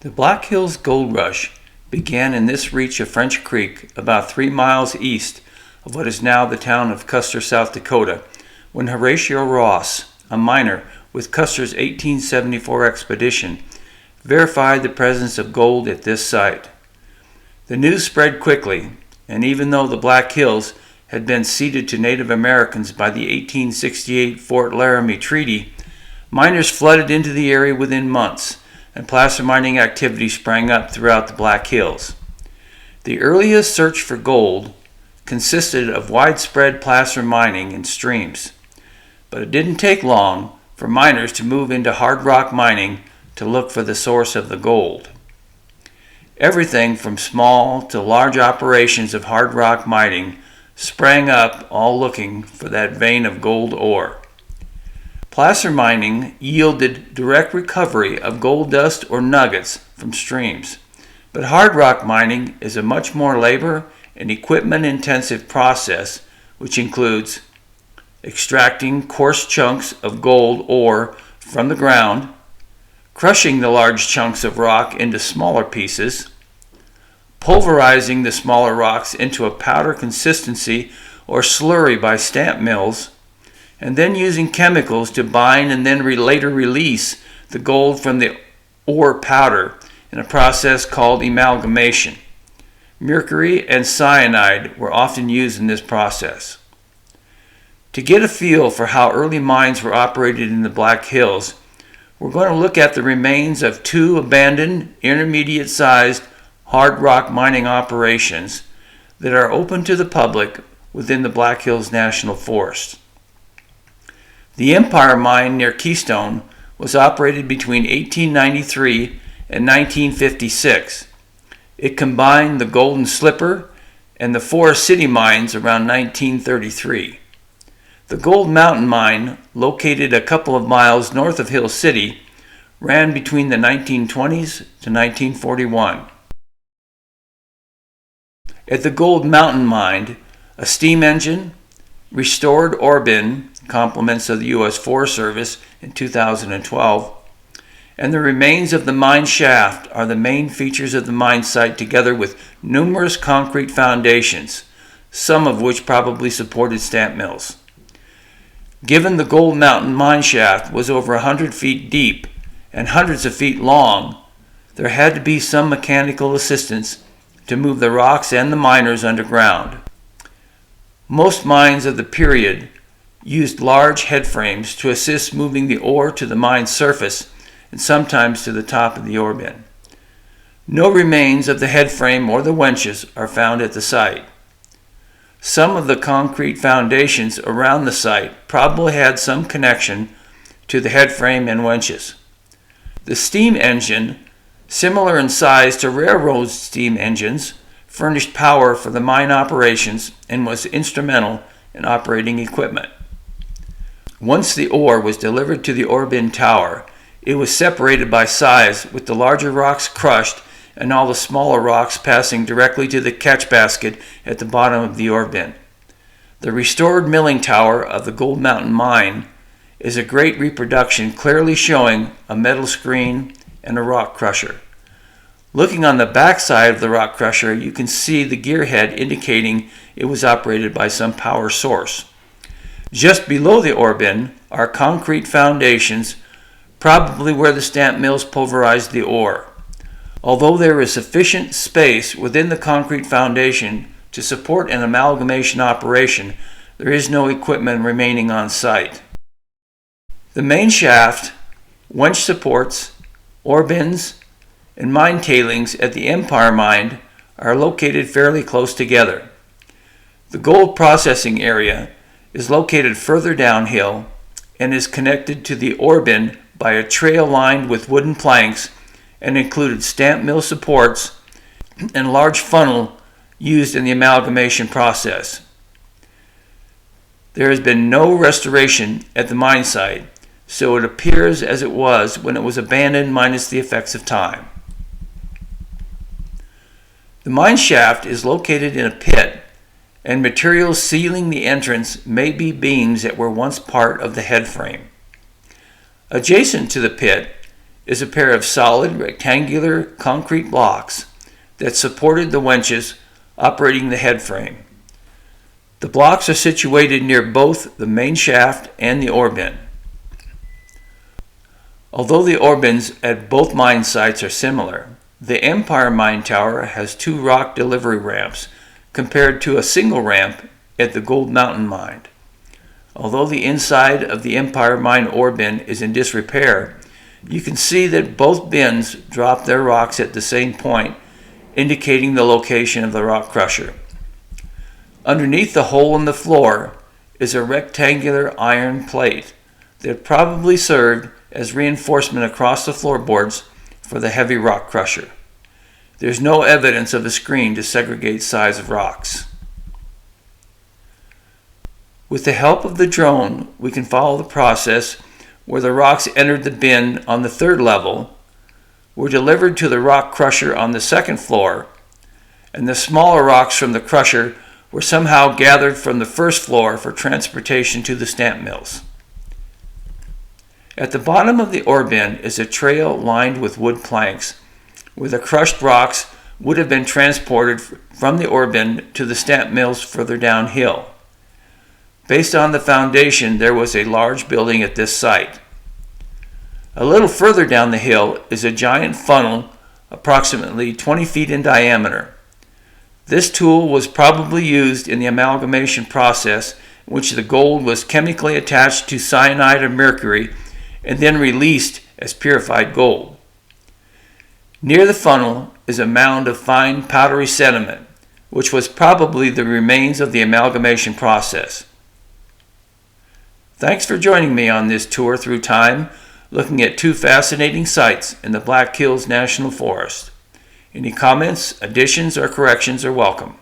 The Black Hills Gold Rush began in this reach of French Creek about 3 miles east of what is now the town of Custer, South Dakota, when Horatio Ross, a miner with Custer's 1874 expedition, verified the presence of gold at this site. The news spread quickly, and even though the Black Hills had been ceded to Native Americans by the 1868 Fort Laramie Treaty, miners flooded into the area within months, and placer mining activity sprang up throughout the Black Hills. The earliest search for gold consisted of widespread placer mining in streams, but it didn't take long for miners to move into hard rock mining to look for the source of the gold. Everything from small to large operations of hard rock mining sprang up, all looking for that vein of gold ore. Placer mining yielded direct recovery of gold dust or nuggets from streams, but hard rock mining is a much more labor and equipment-intensive process, which includes extracting coarse chunks of gold ore from the ground, crushing the large chunks of rock into smaller pieces, pulverizing the smaller rocks into a powder consistency or slurry by stamp mills, and then using chemicals to bind and then later release the gold from the ore powder in a process called amalgamation. Mercury and cyanide were often used in this process. To get a feel for how early mines were operated in the Black Hills, we're going to look at the remains of 2 abandoned, intermediate-sized hard rock mining operations that are open to the public within the Black Hills National Forest. The Empire Mine near Keystone was operated between 1893 and 1956. It combined the Golden Slipper and the Forest City mines around 1933. The Gold Mountain Mine, located a couple of miles north of Hill City, ran between the 1920s to 1941. At the Gold Mountain Mine, a steam engine, restored ore bin, compliments of the U.S. Forest Service in 2012, and the remains of the mine shaft are the main features of the mine site, together with numerous concrete foundations, some of which probably supported stamp mills. Given the Gold Mountain mine shaft was over 100 feet deep and hundreds of feet long, there had to be some mechanical assistance to move the rocks and the miners underground. Most mines of the period used large head frames to assist moving the ore to the mine surface and sometimes to the top of the ore bin. No remains of the head frame or the winches are found at the site. Some of the concrete foundations around the site probably had some connection to the head frame and winches. The steam engine, similar in size to railroad steam engines, furnished power for the mine operations and was instrumental in operating equipment. Once the ore was delivered to the ore bin tower, it was separated by size, with the larger rocks crushed and all the smaller rocks passing directly to the catch basket at the bottom of the ore bin. The restored milling tower of the Gold Mountain Mine is a great reproduction, clearly showing a metal screen and a rock crusher. Looking on the back side of the rock crusher, you can see the gearhead indicating it was operated by some power source. Just below the ore bin are concrete foundations, probably where the stamp mills pulverized the ore. Although there is sufficient space within the concrete foundation to support an amalgamation operation, there is no equipment remaining on site. The main shaft, winch supports, ore bins, and mine tailings at the Empire Mine are located fairly close together. The gold processing area is located further downhill and is connected to the ore bin by a trail lined with wooden planks and included stamp mill supports and large funnel used in the amalgamation process. There has been no restoration at the mine site, so it appears as it was when it was abandoned, minus the effects of time. The mine shaft is located in a pit, and materials sealing the entrance may be beams that were once part of the head frame. Adjacent to the pit is a pair of solid rectangular concrete blocks that supported the winches operating the head frame. The blocks are situated near both the main shaft and the ore bin. Although the ore bins at both mine sites are similar, the Empire Mine Tower has 2 rock delivery ramps compared to a single ramp at the Gold Mountain Mine. Although the inside of the Empire Mine ore bin is in disrepair, you can see that both bins drop their rocks at the same point, indicating the location of the rock crusher. Underneath the hole in the floor is a rectangular iron plate that probably served as reinforcement across the floorboards for the heavy rock crusher. There's no evidence of a screen to segregate size of rocks. With the help of the drone, we can follow the process where the rocks entered the bin on the 3rd level, were delivered to the rock crusher on the 2nd floor, and the smaller rocks from the crusher were somehow gathered from the 1st floor for transportation to the stamp mills. At the bottom of the ore bin is a trail lined with wood planks, where the crushed rocks would have been transported from the ore bin to the stamp mills further downhill. Based on the foundation, there was a large building at this site. A little further down the hill is a giant funnel approximately 20 feet in diameter. This tool was probably used in the amalgamation process, in which the gold was chemically attached to cyanide of mercury and then released as purified gold. Near the funnel is a mound of fine powdery sediment, which was probably the remains of the amalgamation process. Thanks for joining me on this tour through time, looking at 2 fascinating sites in the Black Hills National Forest. Any comments, additions, or corrections are welcome.